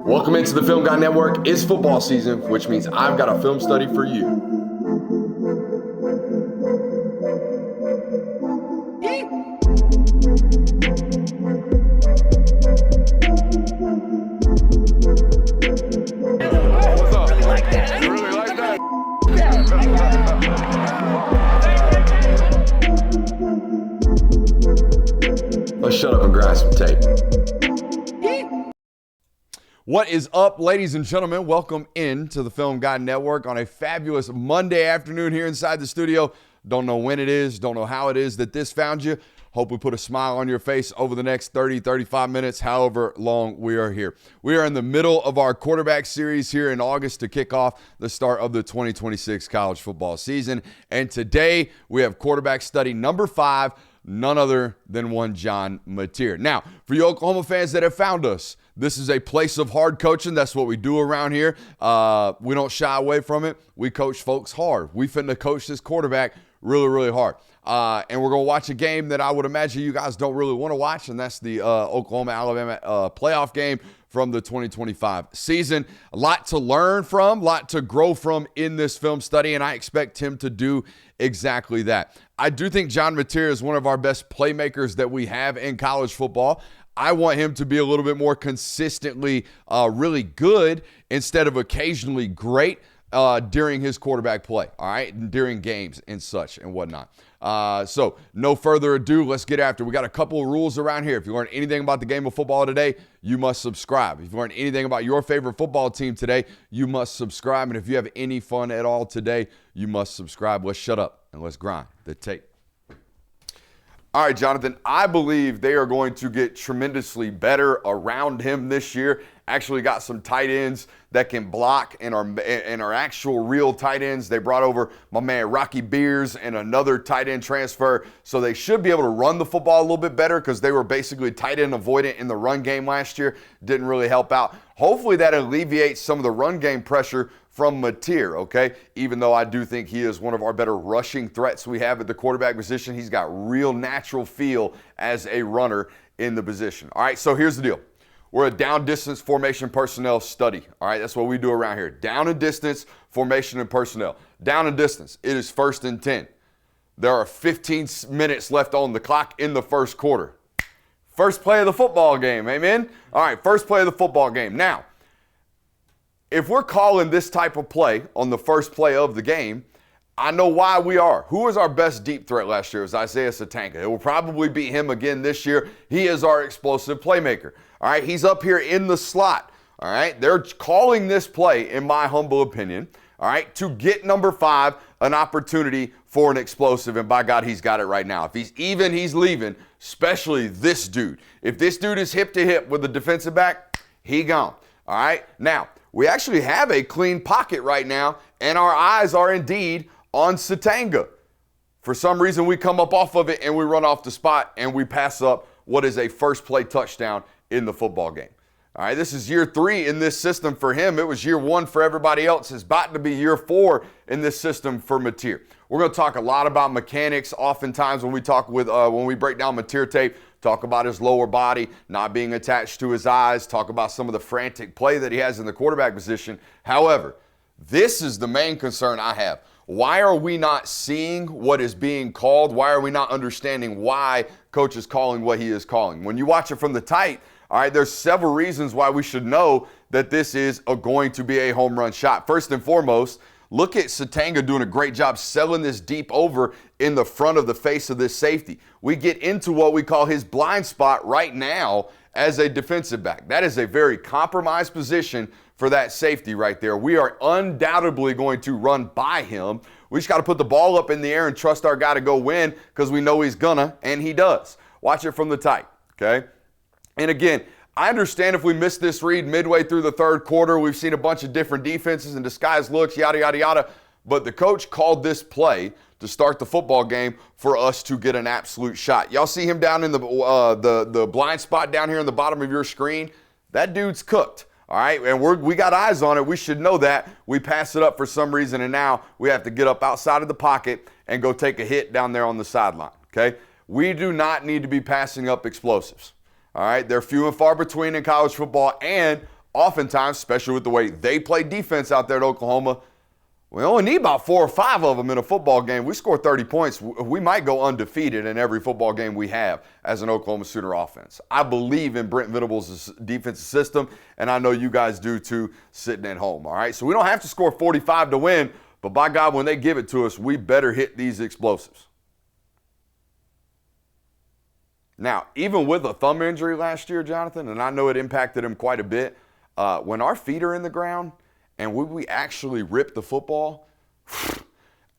Welcome into the Film Guy Network. It's football season, which means I've got a film study for you. What's up? You like that? You really like that? Let's shut up and grind some tape. What is up, ladies and gentlemen? Welcome in to the Film Guy Network on a fabulous Monday afternoon here inside the studio. Don't know when it is, don't know how it is that this found you. Hope we put a smile on your face over the next 30, 35 minutes, however long we are here. We are in the middle of our quarterback series here in August to kick off the start of the 2026 college football season. And today we have quarterback study number 5, none other than one John Mateer. Now, for you Oklahoma fans that have found us, this is a place of hard coaching. That's what we do around here. We don't shy away from it. We coach folks hard. We finna coach this quarterback really, really hard. And we're going to watch a game that I would imagine you guys don't really want to watch, and that's the Oklahoma-Alabama playoff game from the 2025 season. A lot to learn from, a lot to grow from in this film study, and I expect him to do exactly that. I do think John Mateer is one of our best playmakers that we have in college football. I want him to be a little bit more consistently really good instead of occasionally great during his quarterback play, all right, during games and such and whatnot. So no further ado, let's get after it. We got a couple of rules around here. If you learned anything about the game of football today, you must subscribe. If you learned anything about your favorite football team today, you must subscribe. And if you have any fun at all today, you must subscribe. Let's shut up and let's grind the tape. All right, Jonathan, I believe they are going to get tremendously better around him this year. Actually got some tight ends that can block and are actual real tight ends. They brought over my man Rocky Beers and another tight end transfer. So they should be able to run the football a little bit better because they were basically tight end avoidant in the run game last year. Didn't really help out. Hopefully that alleviates some of the run game pressure from Mateer, okay? Even though I do think he is one of our better rushing threats we have at the quarterback position, he's got real natural feel as a runner in the position. All right, so here's the deal. We're a down distance formation personnel study. All right, that's what we do around here. Down and distance formation and personnel. Down and distance, it is 1st and 10. There are 15 minutes left on the clock in the first quarter. First play of the football game, amen? All right, first play of the football game. Now, if we're calling this type of play on the first play of the game, I know why we are. Who was our best deep threat last year? It was Isaiah Satanka. It will probably be him again this year. He is our explosive playmaker. All right, he's up here in the slot. All right, they're calling this play, in my humble opinion, all right, to get number 5 an opportunity for an explosive, and by God, he's got it right now. If he's even, he's leaving, especially this dude. If this dude is hip to hip with the defensive back, he gone. All right, now, we actually have a clean pocket right now, and our eyes are indeed on Satanga. For some reason, we come up off of it, and we run off the spot, and we pass up what is a first play touchdown in the football game. All right, this is year 3 in this system for him. It was year 1 for everybody else. It's about to be year 4 in this system for Mateer. We're going to talk a lot about mechanics. Oftentimes when we talk when we break down Mateer tape, talk about his lower body not being attached to his eyes, talk about some of the frantic play that he has in the quarterback position. However, this is the main concern I have. Why are we not seeing what is being called? Why are we not understanding why coach is calling what he is calling? When you watch it from the tight, all right, there's several reasons why we should know that this is going to be a home run shot. First and foremost, look at Satanga doing a great job selling this deep over in the front of the face of this safety. We get into what we call his blind spot right now as a defensive back. That is a very compromised position for that safety right there. We are undoubtedly going to run by him. We just got to put the ball up in the air and trust our guy to go win because we know he's gonna, and he does. Watch it from the tight, okay? And again, I understand if we miss this read midway through the third quarter, we've seen a bunch of different defenses and disguised looks, yada, yada, yada. But the coach called this play to start the football game for us to get an absolute shot. Y'all see him down in the blind spot down here in the bottom of your screen? That dude's cooked. All right, and we got eyes on it. We should know that. We pass it up for some reason, and now we have to get up outside of the pocket and go take a hit down there on the sideline, okay? We do not need to be passing up explosives. All right, they're few and far between in college football, and oftentimes, especially with the way they play defense out there at Oklahoma, we only need about 4 or 5 of them in a football game. We score 30 points, we might go undefeated in every football game we have as an Oklahoma Sooner offense. I believe in Brent Venables' defensive system, and I know you guys do too, sitting at home, all right? So we don't have to score 45 to win, but by God, when they give it to us, we better hit these explosives. Now, even with a thumb injury last year, Jonathan, and I know it impacted him quite a bit, when our feet are in the ground, and when we actually rip the football,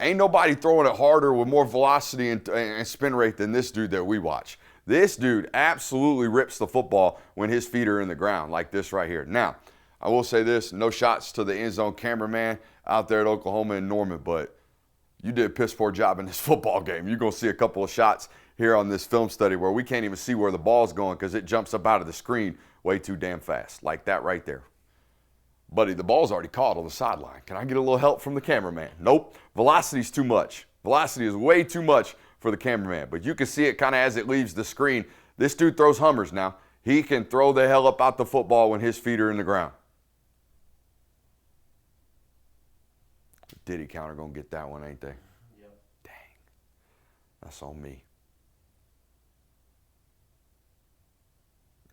ain't nobody throwing it harder with more velocity and spin rate than this dude that we watch. This dude absolutely rips the football when his feet are in the ground, like this right here. Now, I will say this, no shots to the end zone cameraman out there at Oklahoma and Norman, but you did a piss poor job in this football game. You're going to see a couple of shots here on this film study where we can't even see where the ball's going because it jumps up out of the screen way too damn fast, like that right there. Buddy, the ball's already caught on the sideline. Can I get a little help from the cameraman? Nope. Velocity's too much. Velocity is way too much for the cameraman. But you can see it kind of as it leaves the screen. This dude throws Hummers now. He can throw the hell up out the football when his feet are in the ground. The Diddy counter going to get that one, ain't they? Yep. Dang. That's on me.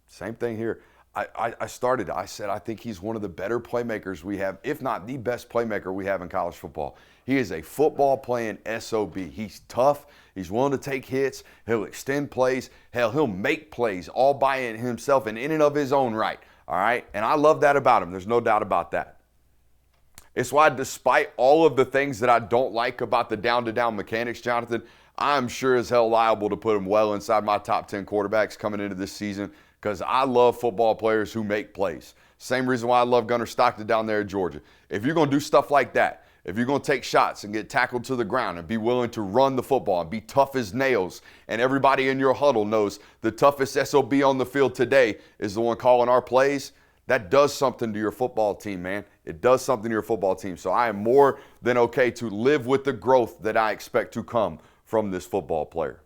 Same thing here. I said I think he's one of the better playmakers we have, if not the best playmaker we have in college football. He is a football playing SOB. He's tough. He's willing to take hits. He'll extend plays. Hell, he'll make plays all by himself and in and of his own right. All right? And I love that about him. There's no doubt about that. It's why despite all of the things that I don't like about the down-to-down mechanics, Jonathan, I'm sure as hell liable to put him well inside my top 10 quarterbacks coming into this season, because I love football players who make plays. Same reason why I love Gunnar Stockton down there at Georgia. If you're going to do stuff like that, if you're going to take shots and get tackled to the ground and be willing to run the football and be tough as nails, and everybody in your huddle knows the toughest SOB on the field today is the one calling our plays, that does something to your football team, man. It does something to your football team. So I am more than okay to live with the growth that I expect to come from this football player.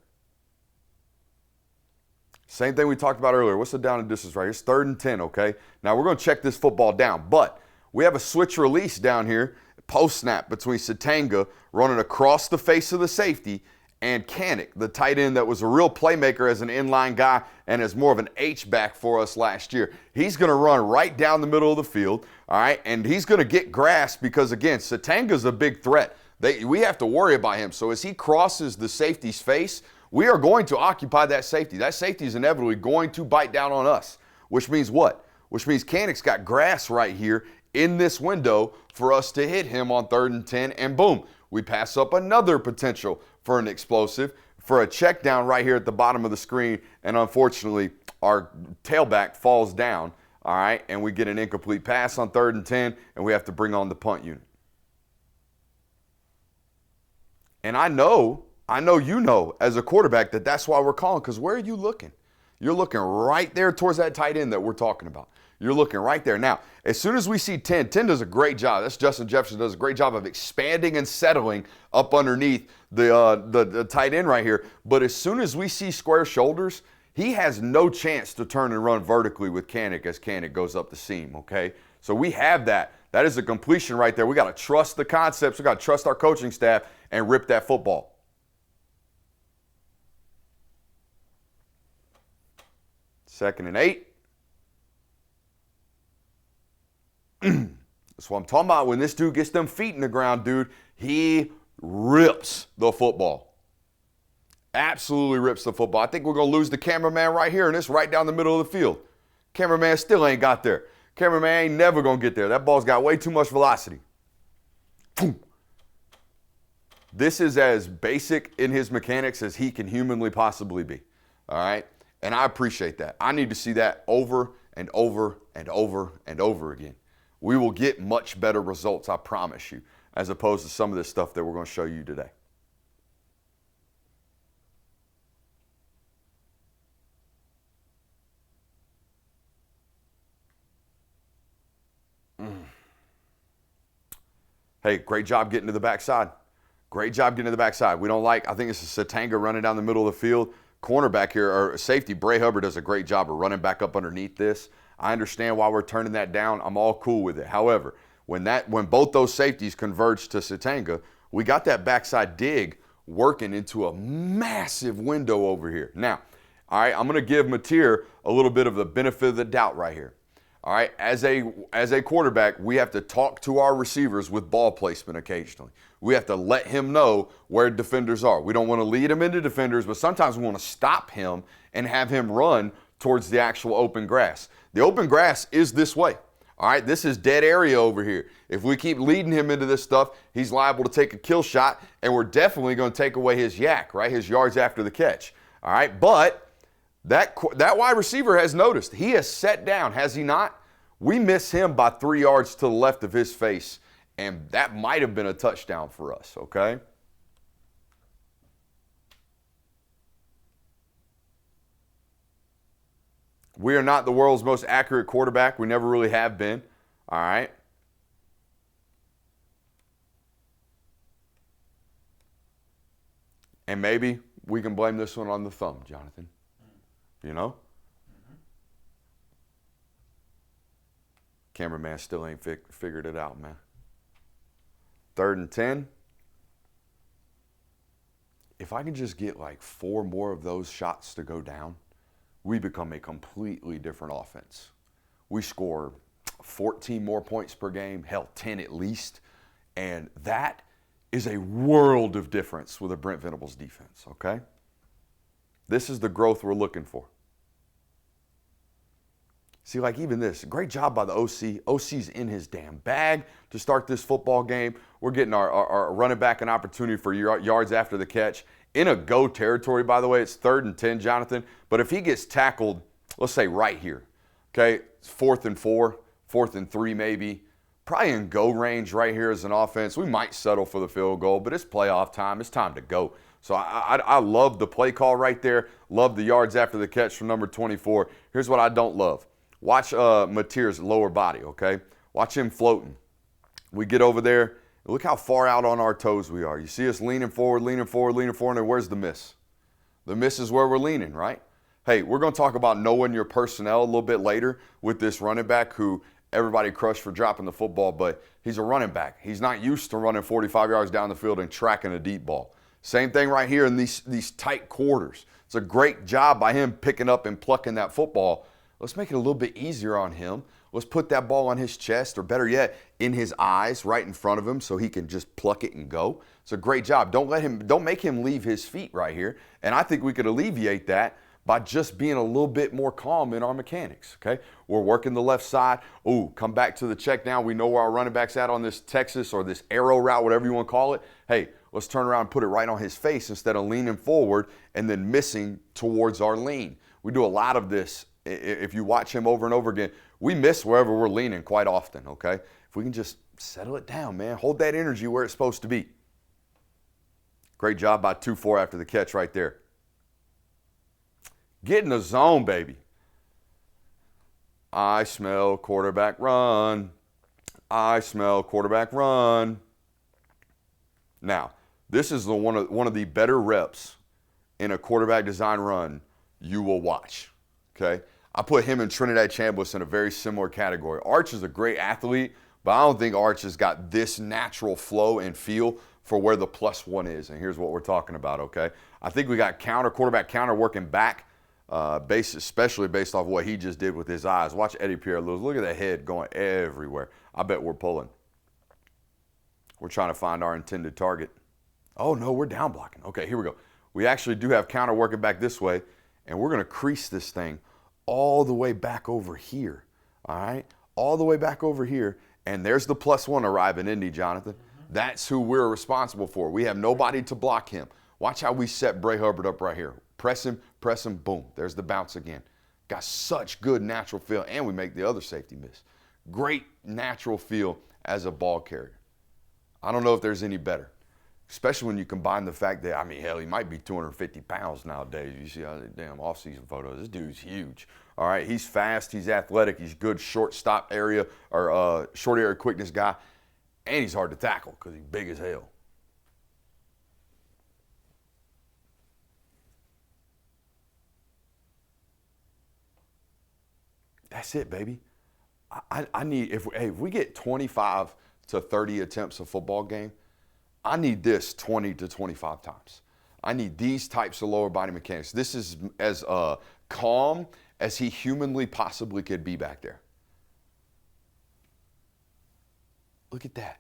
Same thing we talked about earlier. What's the down and distance right here? It's 3rd and 10, okay? Now we're going to check this football down, but we have a switch release down here, post snap between Satanga running across the face of the safety and Kanik, the tight end that was a real playmaker as an inline guy and as more of an H-back for us last year. He's going to run right down the middle of the field, all right? And he's going to get grass because, again, Satanga's a big threat. We have to worry about him. So as he crosses the safety's face, we are going to occupy that safety. That safety is inevitably going to bite down on us, which means what? Which means Kanik's got grass right here in this window for us to hit him on 3rd and 10, and boom, we pass up another potential for an explosive, for a check down right here at the bottom of the screen, and unfortunately, our tailback falls down, all right, and we get an incomplete pass on 3rd and 10, and we have to bring on the punt unit. And I know you know as a quarterback that that's why we're calling, because where are you looking? You're looking right there towards that tight end that we're talking about. You're looking right there. Now, as soon as we see 10 does a great job. That's Justin Jefferson does a great job of expanding and settling up underneath the tight end right here. But as soon as we see square shoulders, he has no chance to turn and run vertically with Kanik as Kanik goes up the seam, okay? So we have that. That is a completion right there. We got to trust the concepts. We got to trust our coaching staff and rip that football. 2nd and 8. That's what I'm talking about. When this dude gets them feet in the ground, dude, he rips the football. Absolutely rips the football. I think we're going to lose the cameraman right here, and it's right down the middle of the field. Cameraman still ain't got there. Cameraman ain't never going to get there. That ball's got way too much velocity. Boom. This is as basic in his mechanics as he can humanly possibly be. All right? And I appreciate that. I need to see that over and over and over and over again. We will get much better results, I promise you, as opposed to some of this stuff that we're going to show you today. Hey, great job getting to the backside. Great job getting to the backside. We don't like, I think it's a Satanga running down the middle of the field. cornerback here, or safety, Bray Hubbard does a great job of running back up underneath this. I understand why we're turning that down. I'm all cool with it. However, when both those safeties converge to Satanga, we got that backside dig working into a massive window over here. Now, all right, I'm going to give Mateer a little bit of the benefit of the doubt right here. All right, as a quarterback, we have to talk to our receivers with ball placement occasionally. We have to let him know where defenders are. We don't want to lead him into defenders, but sometimes we want to stop him and have him run towards the actual open grass. The open grass is this way. All right, this is dead area over here. If we keep leading him into this stuff, he's liable to take a kill shot, and we're definitely going to take away his yak, right, his yards after the catch. All right, but that wide receiver has noticed. He has set down, has he not? We miss him by 3 yards to the left of his face, and that might have been a touchdown for us, okay? We are not the world's most accurate quarterback. We never really have been, all right? And maybe we can blame this one on the thumb, Jonathan. You know? Cameraman still ain't figured it out, man. 3rd and 10. If I can just get like 4 more of those shots to go down, we become a completely different offense. We score 14 more points per game, hell, 10 at least. And that is a world of difference with a Brent Venables defense, okay? This is the growth we're looking for. See, like even this, great job by the OC. OC's in his damn bag to start this football game. We're getting our running back an opportunity for yards after the catch. In a go territory, by the way, it's 3rd and 10, Jonathan. But if he gets tackled, let's say right here, okay, it's 4th and 4, 4th and 3 maybe, probably in go range right here as an offense. We might settle for the field goal, but it's playoff time. It's time to go. So I love the play call right there. Love the yards after the catch from number 24. Here's what I don't love. Watch Mateer's lower body, okay? Watch him floating. We get over there. Look how far out on our toes we are. You see us leaning forward, and where's the miss? The miss is where we're leaning, right? Hey, we're going to talk about knowing your personnel a little bit later with this running back who everybody crushed for dropping the football, but he's a running back. He's not used to running 45 yards down the field and tracking a deep ball. Same thing right here in these tight quarters. It's a great job by him picking up and plucking that football. Let's make it a little bit easier on him. Let's put that ball on his chest, or better yet, in his eyes right in front of him so he can just pluck it and go. It's a great job. Don't make him leave his feet right here. And I think we could alleviate that by just being a little bit more calm in our mechanics, okay? We're working the left side. Ooh, come back to the check down. We know where our running back's at on this Texas or this arrow route, whatever you want to call it. Hey, let's turn around and put it right on his face instead of leaning forward and then missing towards our lean. We do a lot of this. If you watch him over and over again, we miss wherever we're leaning quite often, okay? If we can just settle it down, man. Hold that energy where it's supposed to be. Great job by 2-4 after the catch right there. Get in the zone, baby. I smell quarterback run. I smell quarterback run. Now, this is one of the better reps in a quarterback design run you will watch, okay? I put him and Trinidad Chambliss in a very similar category. Arch is a great athlete, but I don't think Arch has got this natural flow and feel for where the +1 is. And here's what we're talking about, okay? I think we got quarterback counter working back, especially based off what he just did with his eyes. Watch Eddie Pierre-Louis. Look at that head going everywhere. I bet we're pulling. We're trying to find our intended target. Oh, no, we're down blocking. Okay, here we go. We actually do have counter working back this way, and we're going to crease this thing all the way back over here, all right? All the way back over here, and there's the +1 arriving, isn't he, Jonathan? That's who we're responsible for. We have nobody to block him. Watch how we set Bray Hubbard up right here. Press him, boom. There's the bounce again. Got such good natural feel, and we make the other safety miss. Great natural feel as a ball carrier. I don't know if there's any better, especially when you combine the fact that, I mean, hell, he might be 250 pounds nowadays. You see how the damn off-season photos. This dude's huge. All right, he's fast, he's athletic, he's good short-stop area or short area quickness guy, and he's hard to tackle because he's big as hell. That's it, baby. I need, if we get 25 to 30 attempts a football game, I need this 20 to 25 times. I need these types of lower body mechanics. This is as calm as he humanly possibly could be back there. Look at that.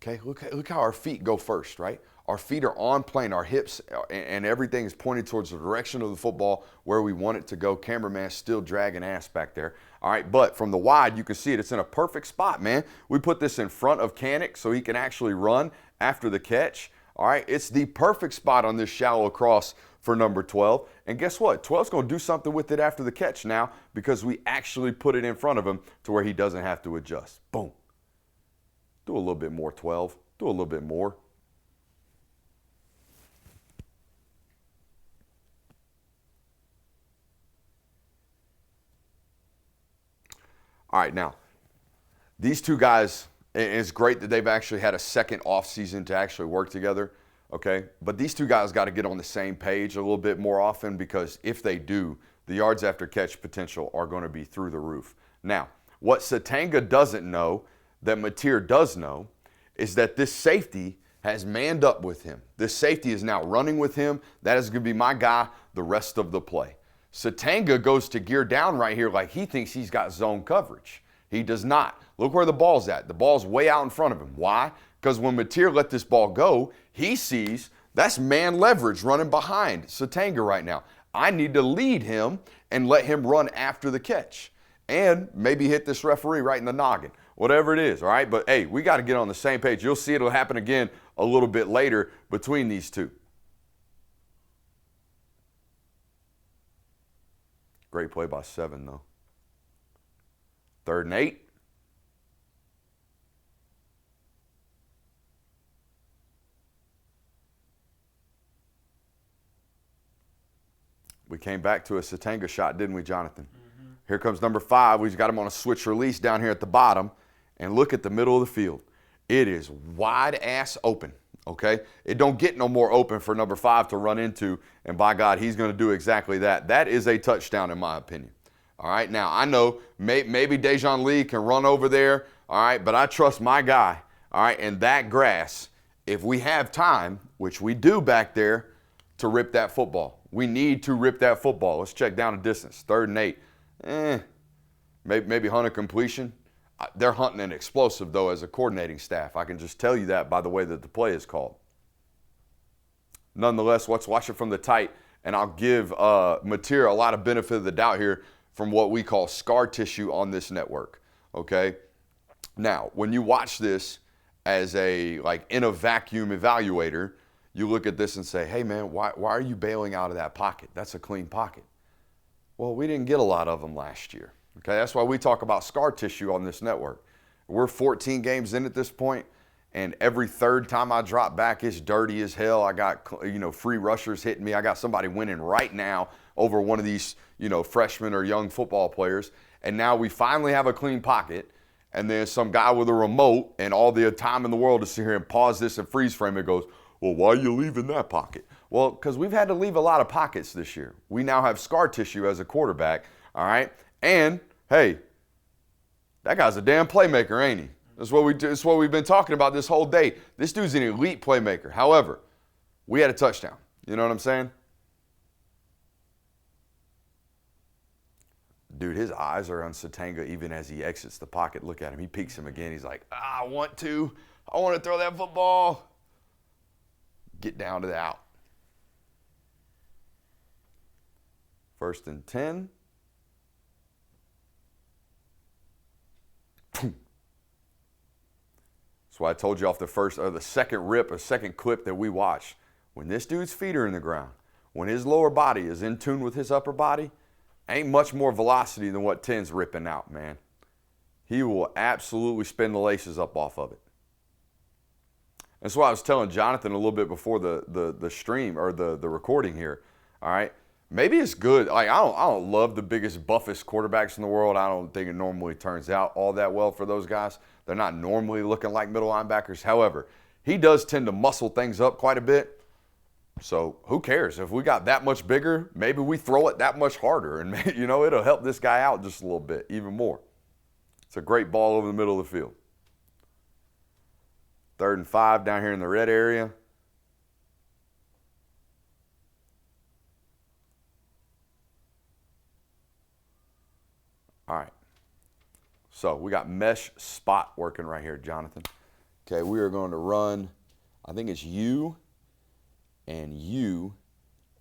Okay, look how our feet go first, right? Our feet are on plane, our hips and everything is pointed towards the direction of the football where we want it to go. Cameraman's still dragging ass back there. All right, but from the wide, you can see it. It's in a perfect spot, man. We put this in front of Kanik so he can actually run after the catch. All right, it's the perfect spot on this shallow cross for number 12. And guess what? 12's going to do something with it after the catch now because we actually put it in front of him to where he doesn't have to adjust. Boom. Do a little bit more, 12. Do a little bit more. All right, now, these two guys, it's great that they've actually had a second offseason to actually work together, okay? But these two guys got to get on the same page a little bit more often because if they do, the yards after catch potential are going to be through the roof. Now, what Satanga doesn't know that Mateer does know is that this safety has manned up with him. This safety is now running with him. That is going to be my guy the rest of the play. Satanga goes to gear down right here like he thinks he's got zone coverage. He does not. Look where the ball's at. The ball's way out in front of him. Why? Because when Mateer let this ball go, he sees that's man leverage running behind Satanga right now. I need to lead him and let him run after the catch and maybe hit this referee right in the noggin. Whatever it is, all right? But, hey, we got to get on the same page. You'll see it'll happen again a little bit later between these two. Great play by 7, though. 3rd and 8. We came back to a Satanga shot, didn't we, Jonathan? Mm-hmm. Here comes number 5. We've got him on a switch release down here at the bottom. And look at the middle of the field. It is wide ass open, okay? It don't get no more open for number 5 to run into, and by God, he's going to do exactly that. That is a touchdown in my opinion. All right, now I know maybe Dejon Lee can run over there, all right, but I trust my guy, all right, and that grass, if we have time, which we do back there, to rip that football. We need to rip that football. Let's check down the distance. 3rd and 8. Maybe hunt a completion. They're hunting an explosive, though, as a coordinating staff. I can just tell you that by the way that the play is called. Nonetheless, let's watch it from the tight, and I'll give Mateer a lot of benefit of the doubt here from what we call scar tissue on this network, okay? Now, when you watch this as in a vacuum evaluator, you look at this and say, hey, man, why are you bailing out of that pocket? That's a clean pocket. Well, we didn't get a lot of them last year. Okay, that's why we talk about scar tissue on this network. We're 14 games in at this point, and every 3rd time I drop back, it's dirty as hell. I got, free rushers hitting me. I got somebody winning right now over one of these, freshmen or young football players. And now we finally have a clean pocket, and then some guy with a remote and all the time in the world to sit here and pause this and freeze frame it goes, well, why are you leaving that pocket? Well, because we've had to leave a lot of pockets this year. We now have scar tissue as a quarterback, all right? And, hey, that guy's a damn playmaker, ain't he? That's what we do. That's what we've been talking about this whole day. This dude's an elite playmaker. However, we had a touchdown. You know what I'm saying? Dude, his eyes are on Satanga even as he exits the pocket. Look at him. He peeks him again. He's like, I want to throw that football. Get down to the out. 1st and 10. That's why I told you off the second clip that we watched. When this dude's feet are in the ground, when his lower body is in tune with his upper body, ain't much more velocity than what 10's ripping out, man. He will absolutely spin the laces up off of it. That's why I was telling Jonathan a little bit before the stream or the recording here. All right, maybe it's good. Like I don't love the biggest, buffest quarterbacks in the world. I don't think it normally turns out all that well for those guys. They're not normally looking like middle linebackers. However, he does tend to muscle things up quite a bit. So who cares? If we got that much bigger, maybe we throw it that much harder, and it'll help this guy out just a little bit, even more. It's a great ball over the middle of the field. 3rd and 5 down here in the red area. All right. So we got mesh spot working right here, Jonathan. Okay, we are going to run, I think it's you, and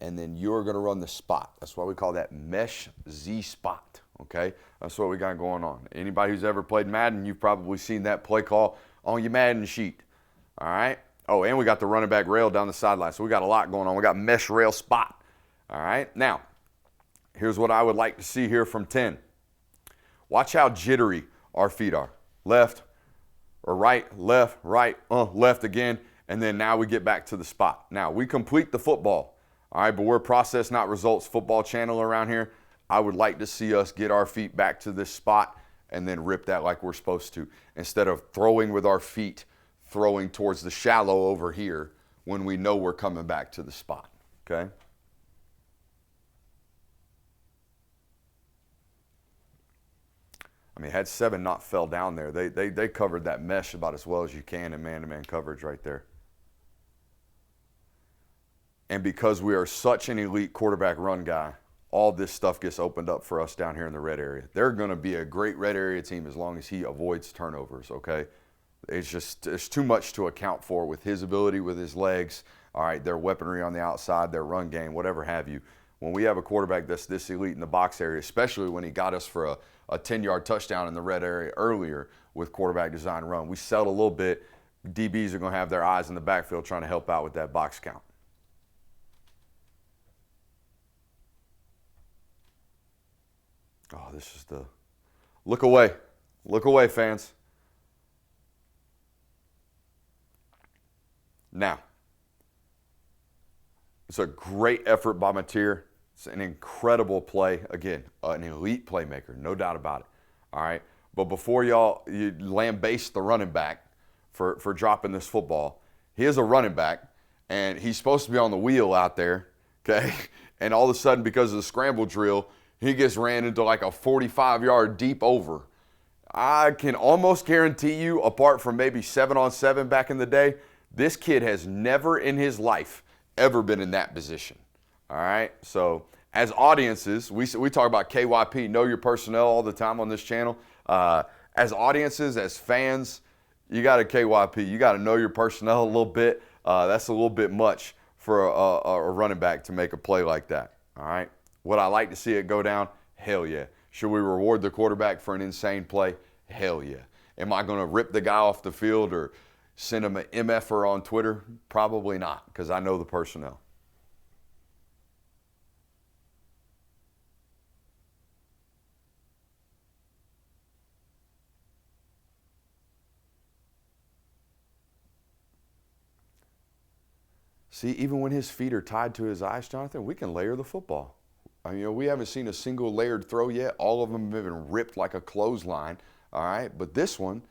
then you're going to run the spot. That's why we call that mesh Z spot, okay? That's what we got going on. Anybody who's ever played Madden, you've probably seen that play call on your Madden sheet, all right? Oh, and we got the running back rail down the sideline, so we got a lot going on. We got mesh rail spot, all right? Now, here's what I would like to see here from 10. Watch how jittery our feet are. Left or right, left, right, left again, and then now we get back to the spot. Now, we complete the football, all right, but we're process, not results football channel around here. I would like to see us get our feet back to this spot and then rip that like we're supposed to, instead of throwing with our feet, throwing towards the shallow over here when we know we're coming back to the spot, okay? I mean, had 7 not fell down there, they covered that mesh about as well as you can in man-to-man coverage right there. And because we are such an elite quarterback run guy, all this stuff gets opened up for us down here in the red area. They're going to be a great red area team as long as he avoids turnovers, okay? It's too much to account for with his ability, with his legs, all right, their weaponry on the outside, their run game, whatever have you. When we have a quarterback that's this elite in the box area, especially when he got us for a 10-yard touchdown in the red area earlier with quarterback design run, we settled a little bit. DBs are going to have their eyes in the backfield trying to help out with that box count. Oh, this is the look away. Look away, fans. Now, it's a great effort by Mateer. It's an incredible play. Again, an elite playmaker, no doubt about it. All right. But before you lambaste the running back for dropping this football, he is a running back, and he's supposed to be on the wheel out there, okay? And all of a sudden, because of the scramble drill, he gets ran into like a 45-yard deep over. I can almost guarantee you, apart from maybe 7-on-7 back in the day, this kid has never in his life ever been in that position. All right, so as audiences, we talk about KYP, know your personnel, all the time on this channel. As audiences, as fans, you got to KYP. You got to know your personnel a little bit. That's a little bit much for a running back to make a play like that. All right, would I like to see it go down? Hell yeah. Should we reward the quarterback for an insane play? Hell yeah. Am I going to rip the guy off the field or send him an MFer on Twitter? Probably not, because I know the personnel. See, even when his feet are tied to his eyes, Jonathan, we can layer the football. I mean, we haven't seen a single layered throw yet. All of them have been ripped like a clothesline, all right? But this one,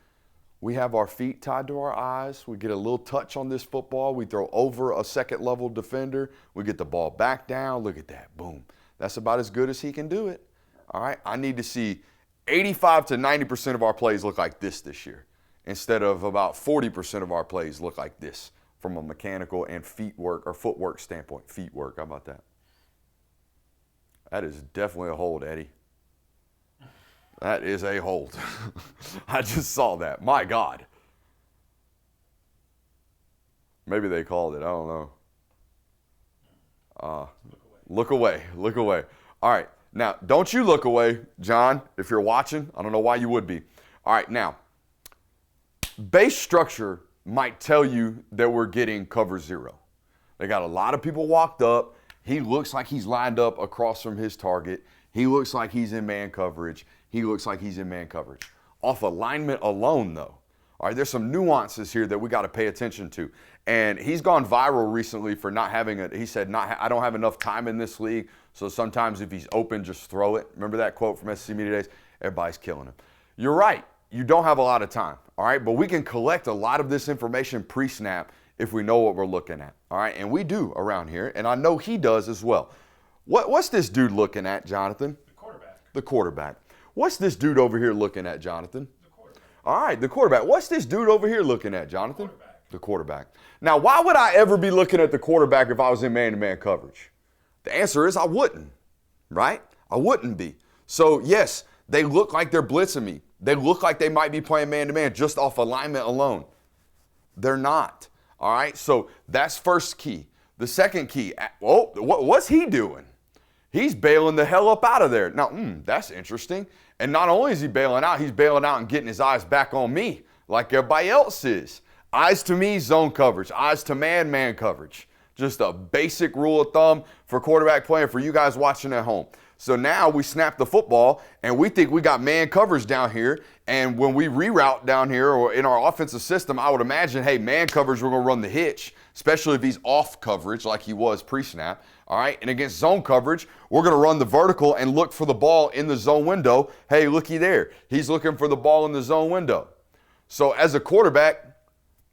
we have our feet tied to our eyes. We get a little touch on this football. We throw over a second-level defender. We get the ball back down. Look at that. Boom. That's about as good as he can do it, all right? I need to see 85 to 90% of our plays look like this year instead of about 40% of our plays look like this from a mechanical and footwork standpoint. Feet work, how about that? That is definitely a hold, Eddie. That is a hold. I just saw that. My God. Maybe they called it. I don't know. Look away. Look away. All right. Now, don't you look away, John, if you're watching. I don't know why you would be. All right. Now, base structure might tell you that we're getting cover 0. They got a lot of people walked up. He looks like he's lined up across from his target. He looks like he's in man coverage. He looks like he's in man coverage. Off alignment alone, though, all right, there's some nuances here that we got to pay attention to. And he's gone viral recently for not having he said, I don't have enough time in this league, so sometimes if he's open, just throw it. Remember that quote from SEC Media Days? Everybody's killing him. You're right. You don't have a lot of time, all right? But we can collect a lot of this information pre-snap if we know what we're looking at. All right, and we do around here, and I know he does as well. What's this dude looking at, Jonathan? The quarterback. The quarterback. What's this dude over here looking at, Jonathan? The quarterback. All right, the quarterback. What's this dude over here looking at, Jonathan? Quarterback. The quarterback. Now, why would I ever be looking at the quarterback if I was in man-to-man coverage? The answer is I wouldn't, right? I wouldn't be. So, yes, they look like they're blitzing me. They look like they might be playing man-to-man just off alignment alone. They're not, all right? So that's first key. The second key, what's he doing? He's bailing the hell up out of there. Now, that's interesting. And not only is he bailing out, he's bailing out and getting his eyes back on me like everybody else is. Eyes to me, zone coverage. Eyes to man coverage. Just a basic rule of thumb for quarterback playing for you guys watching at home. So now we snap the football and we think we got man coverage down here. And when we reroute down here or in our offensive system, I would imagine, hey, man coverage, we're going to run the hitch, especially if he's off coverage like he was pre-snap. All right. And against zone coverage, we're going to run the vertical and look for the ball in the zone window. Hey, looky there. He's looking for the ball in the zone window. So as a quarterback,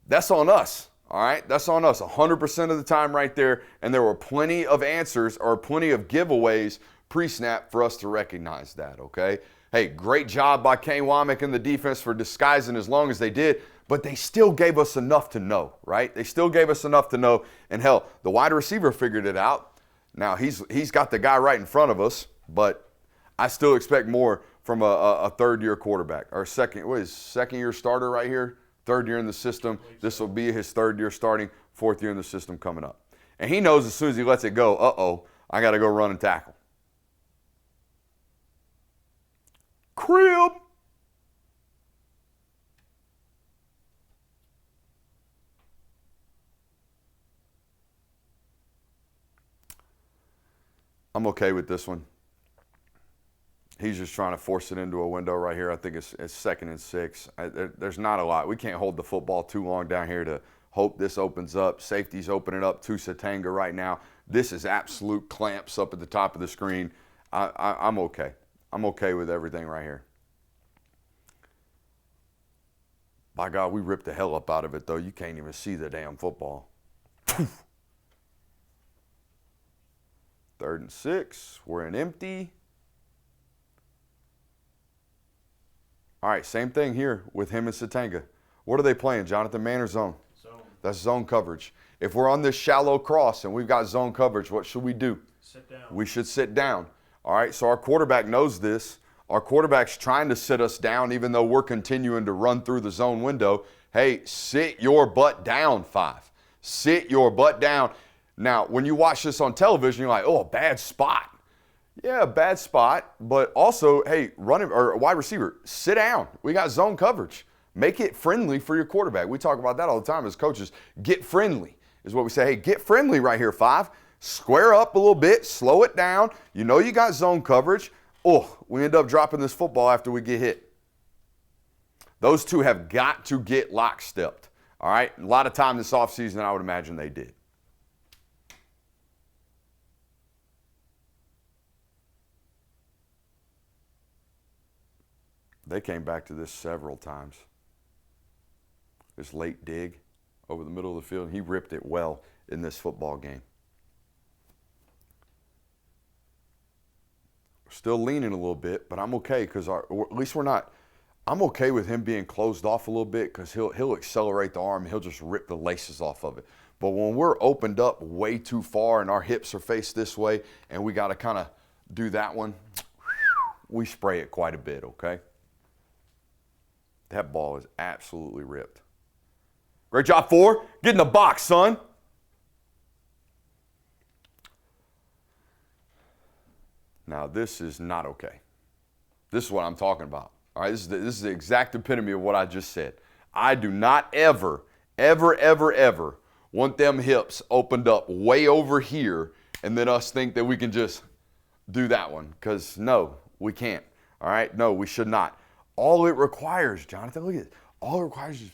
that's on us. All right, that's on us 100% of the time right there. And there were plenty of answers or plenty of giveaways pre-snap for us to recognize that, okay? Hey, great job by Kane Womack and the defense for disguising as long as they did, but they still gave us enough to know, right? They still gave us enough to know. And hell, the wide receiver figured it out. Now, he's got the guy right in front of us, but I still expect more from a third-year quarterback or second-year starter right here. Third year in the system. This will be his third year starting, fourth year in the system coming up. And he knows as soon as he lets it go, I got to go run and tackle. Crib. I'm okay with this one. He's just trying to force it into a window right here. I think it's 2nd and 6. There's not a lot. We can't hold the football too long down here to hope this opens up. Safety's opening up to Satanga right now. This is absolute clamps up at the top of the screen. I'm okay. I'm okay with everything right here. By God, we ripped the hell up out of it, though. You can't even see the damn football. 3rd and 6. We're in empty. All right, same thing here with him and Satanga. What are they playing, Jonathan? Man or zone? Zone. That's zone coverage. If we're on this shallow cross and we've got zone coverage, what should we do? Sit down. We should sit down. All right, so our quarterback knows this. Our quarterback's trying to sit us down even though we're continuing to run through the zone window. Hey, sit your butt down, 5. Sit your butt down. Now, when you watch this on television, you're like, bad spot. Yeah, bad spot, but also, hey, running or wide receiver, sit down. We got zone coverage. Make it friendly for your quarterback. We talk about that all the time as coaches. Get friendly is what we say. Hey, get friendly right here, 5. Square up a little bit, slow it down. You know you got zone coverage. We end up dropping this football after we get hit. Those two have got to get lockstepped. All right, a lot of time this offseason, I would imagine they did. They came back to this several times. This late dig over the middle of the field. He ripped it well in this football game. We're still leaning a little bit, but I'm okay because at least we're not. I'm okay with him being closed off a little bit because he'll accelerate the arm and he'll just rip the laces off of it. But when we're opened up way too far and our hips are faced this way and we got to kind of do that one, we spray it quite a bit, okay? That ball is absolutely ripped. Great job, 4. Get in the box, son. Now, this is not okay. This is what I'm talking about. All right, this is the exact epitome of what I just said. I do not ever want them hips opened up way over here and then us think that we can just do that one. Because, no, we can't. All right? No, we should not. All it requires, Jonathan, look at it. All it requires is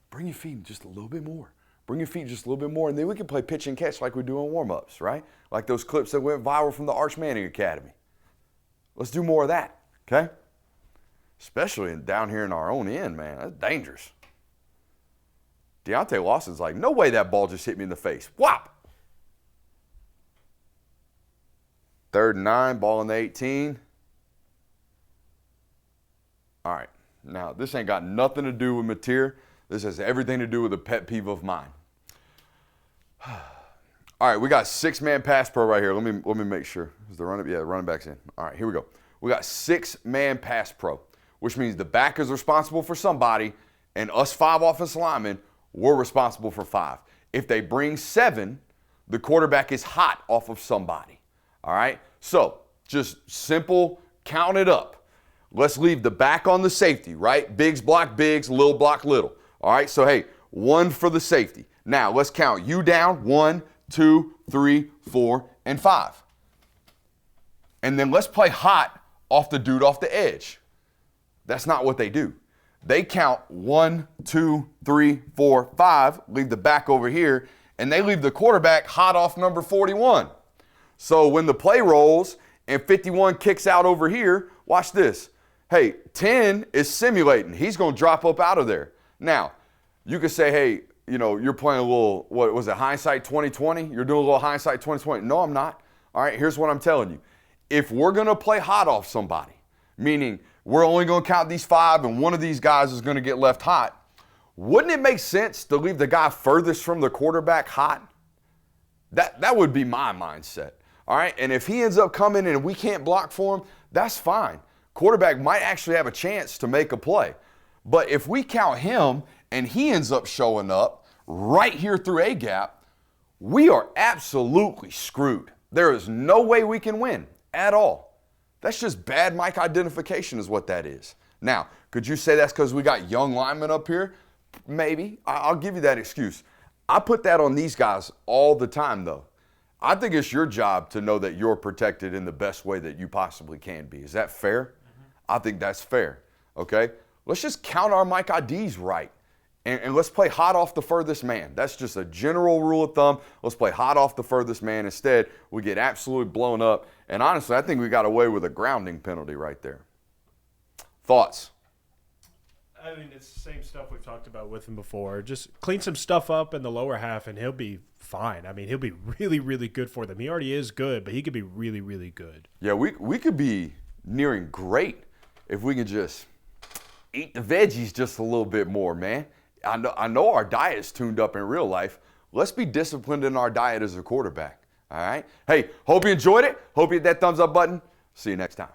bring your feet just a little bit more. Bring your feet just a little bit more, and then we can play pitch and catch like we do in warm-ups, right? Like those clips that went viral from the Arch Manning Academy. Let's do more of that, okay? Especially down here in our own end, man. That's dangerous. Deontay Lawson's like, no way that ball just hit me in the face. Whop! 3rd and 9, ball in the 18. All right, now this ain't got nothing to do with Mateer. This has everything to do with a pet peeve of mine. All right, we got 6-man pass pro right here. Let me make sure. Is the running? Yeah, the running back's in. All right, here we go. We got 6-man pass pro, which means the back is responsible for somebody, and us 5 offensive linemen, we're responsible for 5. If they bring 7, the quarterback is hot off of somebody. All right, so just simple, count it up. Let's leave the back on the safety, right? Bigs block bigs, little block little. All right, so hey, 1 for the safety. Now let's count you down. 1, 2, 3, 4, and 5. And then let's play hot off the dude off the edge. That's not what they do. They count 1, 2, 3, 4, 5, leave the back over here, and they leave the quarterback hot off number 41. So when the play rolls and 51 kicks out over here, watch this. Hey, 10 is simulating. He's going to drop up out of there. Now, you could say, hey, you know, you're playing a little, what was it, hindsight 2020? You're doing a little hindsight 2020. No, I'm not. All right, here's what I'm telling you. If we're going to play hot off somebody, meaning we're only going to count these 5 and one of these guys is going to get left hot, wouldn't it make sense to leave the guy furthest from the quarterback hot? That would be my mindset. All right, and if he ends up coming and we can't block for him, that's fine. Quarterback might actually have a chance to make a play. But if we count him and he ends up showing up right here through A gap, we are absolutely screwed. There is no way we can win at all. That's just bad mic identification is what that is. Now, could you say that's because we got young linemen up here? Maybe. I'll give you that excuse. I put that on these guys all the time, though. I think it's your job to know that you're protected in the best way that you possibly can be. Is that fair? Mm-hmm. I think that's fair, okay? Let's just count our mic IDs right, and let's play hot off the furthest man. That's just a general rule of thumb. Let's play hot off the furthest man. Instead, we get absolutely blown up, and honestly, I think we got away with a grounding penalty right there. Thoughts? I mean, it's the same stuff we've talked about with him before. Just clean some stuff up in the lower half, and he'll be fine. I mean, he'll be really, really good for them. He already is good, but he could be really, really good. Yeah, we could be nearing great if we could just eat the veggies just a little bit more, man. I know our diet's tuned up in real life. Let's be disciplined in our diet as a quarterback, all right? Hey, hope you enjoyed it. Hope you hit that thumbs up button. See you next time.